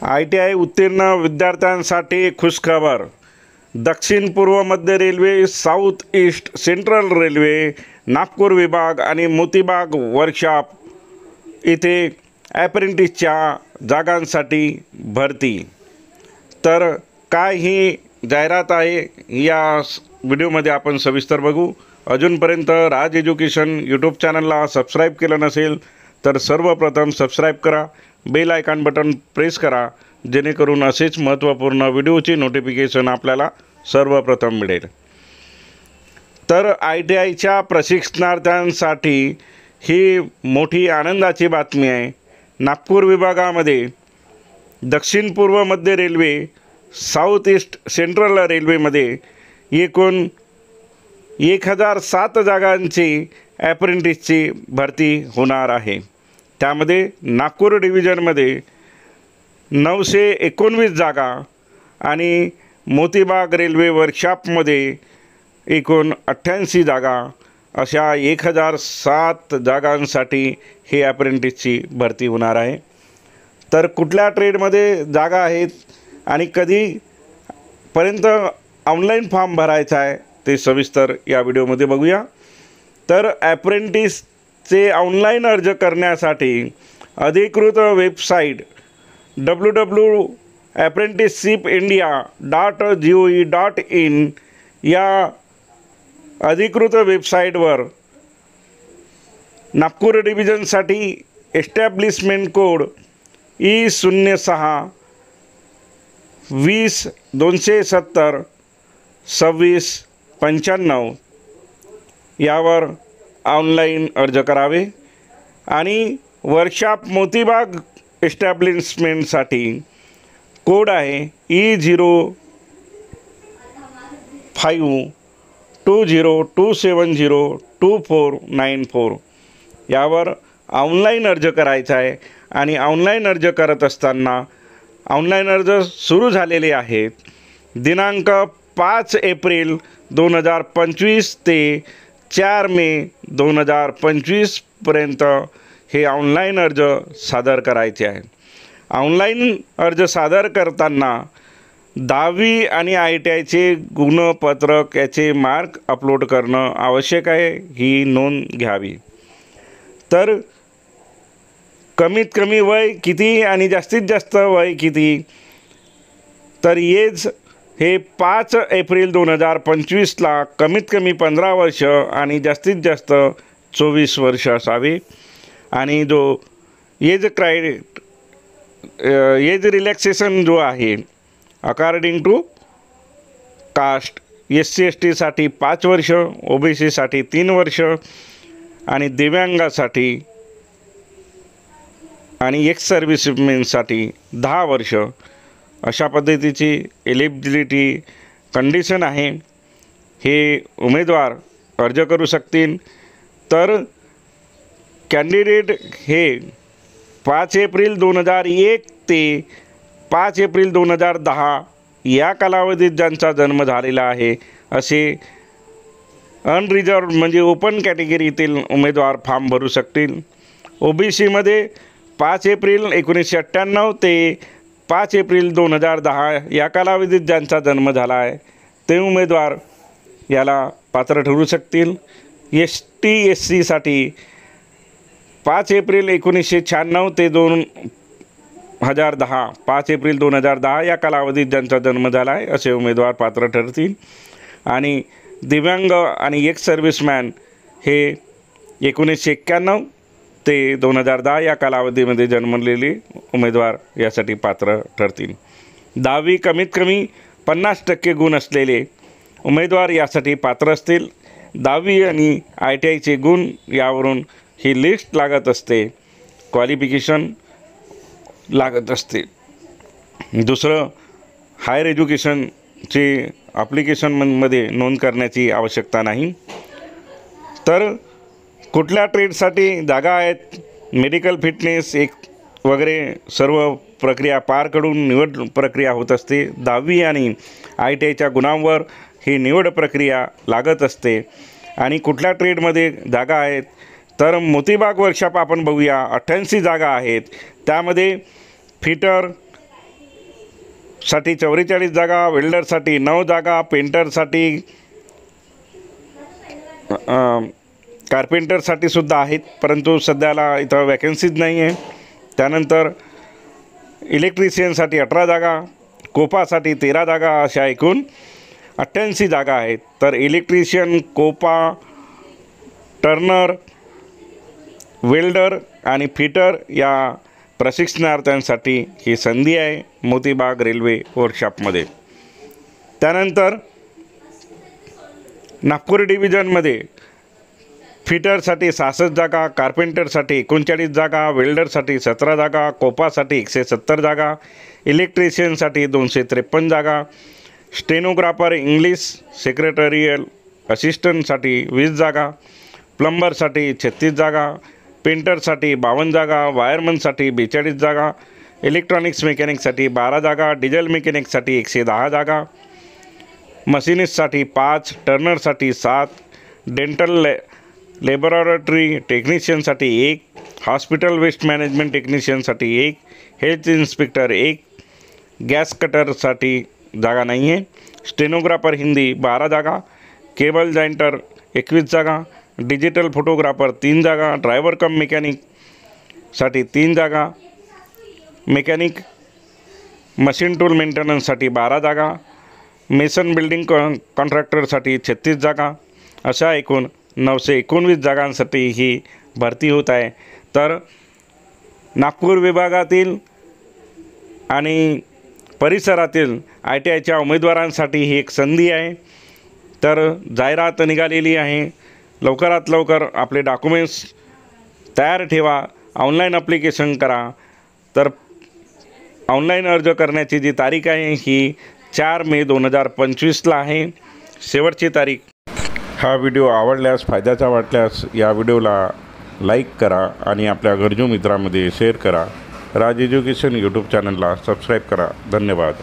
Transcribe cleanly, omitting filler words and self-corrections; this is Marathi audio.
ITI उत्तीर्ण विद्यार्थ्यांसाठी खुशखबर। दक्षिण पूर्व मध्य railway, south east central railway, Nagpur विभाग आणि मोतीबाग वर्कशॉप इथे ॲप्रेंटिसच्या जागांसाठी भरती। तर काय ही जाहिरात आहे या व्हिडिओमध्ये आपण सविस्तर बघू। अजूनपर्यंत राज एज्युकेशन यूट्यूब चॅनलला सबस्क्राईब केलं नसेल तर सर्वप्रथम सबस्क्राईब करा, बेल आयकॉन बटन प्रेस करा, जेणेकरून असेच महत्त्वपूर्ण व्हिडिओची नोटिफिकेशन आपल्याला सर्वप्रथम मिळेल। तर ITIच्या प्रशिक्षणार्थ्यांसाठी ही मोठी आनंदाची बातमी आहे। नागपूर विभागामध्ये दक्षिण पूर्व मध्य रेल्वे, साऊथ ईस्ट सेंट्रल रेल्वेमध्ये एकूण 1007 जागांची ॲप्रेंटिसची भरती होणार आहे। त्यामध्ये नागपूर डिव्हिजनमध्ये 919 जागा आणि मोतीबाग रेल्वे वर्कशॉपमध्ये एकूण 88 जागा, अशा 1007 जागांसाठी ही ॲप्रेंटिसची भरती होणार आहे। तर कुठल्या ट्रेडमध्ये जागा आहेत आणि कधीपर्यंत ऑनलाईन फॉर्म भरायचा आहे ते सविस्तर या व्हिडिओमध्ये बघूया। तर ॲप्रेंटिसचे ऑनलाईन अर्ज करण्यासाठी अधिकृत वेबसाईट www.apprenticeshipindia.gov.in या अधिकृत वेबसाईटवर नागपूर डिव्हिजनसाठी एस्टॅब्लिशमेंट कोड E06 20 270 26 95 यावर ऑनलाईन अर्ज करावे आणि वर्कशॉप मोतीबाग एस्टॅब्लिशमेंटसाठी कोड आहे E05 20270249 यावर ऑनलाईन अर्ज करायचा आहे। आणि ऑनलाईन अर्ज करत असताना ऑनलाईन अर्ज सुरू झालेले आहेत। दिनांक 5 एप्रिल 2025 ते 4 मे 2025 पर्यंत हे ऑनलाईन अर्ज सादर करायचे आहे। ऑनलाईन अर्ज सादर करताना 10वी आणि ITIचे गुणपत्रक याचे मार्क अपलोड करणं आवश्यक आहे, ही नोंद घ्यावी। तर कमीत कमी वय किती आणि जास्तीत जास्त वय किती, तर एज हे 5 एप्रिल 2025ला कमीत कमी 15 वर्ष आणि जास्तीत जास्त 24 वर्ष असावे। आणि जो एज रिलॅक्सेशन जो आहे according to caste, SC ST साठी 5 वर्ष, OBC साठी 3 वर्ष आणि दिव्यांगासाठी आणि एक्स सर्व्हिसमेनसाठी 10 वर्ष अशा पद्धतीची एलिजिबिलिटी कंडिशन आहे। हे उमेदवार अर्ज करू शकतील। तर कॅन्डिडेट हे 5 एप्रिल 2001 ते 5 एप्रिल 2010 या कालावधीत ज्यांचा जन्म झालेला आहे असे अनरिझर्व्ड म्हणजे ओपन कॅटेगरीतील उमेदवार फॉर्म भरू शकतील। OBCमध्ये 5 एप्रिल 1998 ते 5 एप्रिल 2010 या कालावधीत ज्यांचा जन्म झाला आहे ते उमेदवार याला पात्र ठरू शकतील। ST SC साठी 5 एप्रिल 1996 ते 2010 5 एप्रिल 2010 या कालावधीत ज्यांचा जन्म झाला आहे असे उमेदवार पात्र ठरतील। आणि दिव्यांग आणि एक्स सर्व्हिसमॅन हे 1991 ते 2010 या कालावधीमध्ये जन्मलेले उमेदवार यासाठी पात्र ठरतील। 10वी कमीत कमी 50% गुण असलेले उमेदवार यासाठी पात्र असतील। 10वी आणि ITIचे गुण यावरून ही लिस्ट लागत असते, क्वालिफिकेशन लागत असते। दुसरं, हायर एज्युकेशनचे ॲप्लिकेशनमध्ये नोंद करण्याची आवश्यकता नाही। तर कुठल्या ट्रेडसाठी जागा आहेत, मेडिकल फिटनेस वगैरे सर्व प्रक्रिया पार करून निवड प्रक्रिया होत असते। 10वी आणि ITIच्या गुणांवर ही निवड प्रक्रिया लागत असते। आणि कुठल्या ट्रेडमध्ये जागा आहेत तर मोतीबाग वर्कशॉप आपण बघूया, 88 जागा आहेत। त्यामध्ये फिटर, साठी 44 जागा, वेल्डरसाठी 9 जागा, पेंटरसाठी कार्पेंटरसाठी सुद्धा आहेत, परंतु सध्याला इथं वॅकन्सीज नाही आहे. त्यानंतर इलेक्ट्रिशियनसाठी 18 जागा, कोपासाठी 13 जागा, अशा एकूण 88 जागा आहेत. तर इलेक्ट्रिशियन, कोपा, टर्नर, वेल्डर आणि फिटर या प्रशिक्षणार्थ्यांसाठी ही संधी आहे मोतीबाग रेल्वे वर्कशॉपमध्ये. त्यानंतर नागपूर डिव्हिजनमध्ये फिटरसाठी 66 जागा, कार्पेंटरसाठी 39 जागा, वेल्डरसाठी 17 जागा, कोपासाठी 170 जागा, इलेक्ट्रिशियनसाठी 253 जागा, स्टेनोग्राफर, इंग्लिश सेक्रेटरियल असिस्टंटसाठी 20 जागा, प्लंबरसाठी 36 जागा, पेंटरसाठी 52 जागा, वायरमनसाठी 42 जागा, इलेक्ट्रॉनिक्स मेकॅनिकसाठी 12 जागा, डिझेल मेकॅनिकसाठी 110 जागा, मशिनिस्टसाठी 5, टर्नरसाठी 7, डेंटल लॅबोरेटरी टेक्निशियनसाठी 1, हॉस्पिटल वेस्ट मॅनेजमेंट टेक्निशियनसाठी 1, हेल्थ इन्स्पेक्टर 1, गॅस कटरसाठी जागा नाही आहे, स्टेनोग्राफर हिंदी 12 जागा, केबल जॉइंटर 21 जागा, डिजिटल फोटोग्राफर 3 जागा, ड्रायव्हर कम मेकॅनिकसाठी 3 जागा, मेकॅनिक मशीन टूल मेंटेनन्ससाठी 12 जागा, मेसन बिल्डिंग कॉन्ट्रॅक्टरसाठी 36 जागा, अशा एकूण 919 जागांसाठी ही भरती होत आहे. तर नागपूर विभागातील आणि परिसरातील ITIच्या उमेदवारांसाठी ही एक संधी आहे. तर जाहिरात निघालेली आहे. लवकरात लवकर आपले डॉक्युमेंट्स तयार ठेवा, ऑनलाईन ॲप्लिकेशन करा. तर ऑनलाईन अर्ज करण्याची जी तारीख आहे ही 4 मे 2025ला आहे, शेवटची तारीख. हा व्हिडिओ आवडल्यास, फायद्याचा वाटल्यास या व्हिडिओला लाईक करा आणि आपल्या गरजू मित्रांमध्ये शेअर करा. राज एज्युकेशन यूट्यूब चॅनलला सबस्क्राईब करा. धन्यवाद.